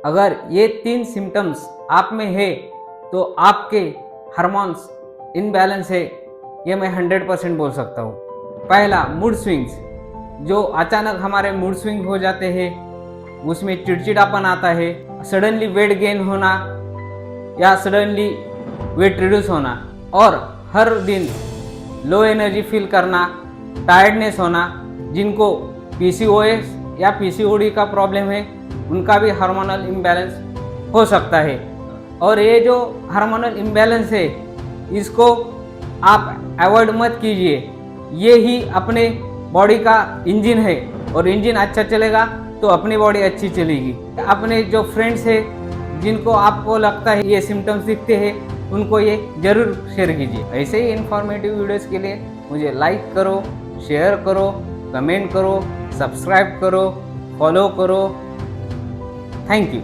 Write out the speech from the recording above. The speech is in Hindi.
अगर ये 3 सिम्टम्स आप में है तो आपके हार्मोन्स इनबैलेंस है, ये मैं 100% बोल सकता हूँ। पहला, मूड स्विंग्स, जो अचानक हमारे मूड स्विंग हो जाते हैं, उसमें चिड़चिड़ापन आता है, सडनली वेट गेन होना या सडनली वेट रिड्यूस होना, और हर दिन लो एनर्जी फील करना, टायर्डनेस होना। जिनको PCOS या PCOD का प्रॉब्लम है उनका भी हार्मोनल इम्बैलेंस हो सकता है। और ये जो हार्मोनल इम्बैलेंस है इसको आप अवॉइड मत कीजिए। ये ही अपने बॉडी का इंजन है, और इंजन अच्छा चलेगा तो अपनी बॉडी अच्छी चलेगी। अपने जो फ्रेंड्स है जिनको आपको लगता है ये सिम्टम्स दिखते हैं उनको ये ज़रूर शेयर कीजिए। ऐसे ही इन्फॉर्मेटिव वीडियोस के लिए मुझे लाइक करो, शेयर करो, कमेंट करो, सब्सक्राइब करो, फॉलो करो। Thank you.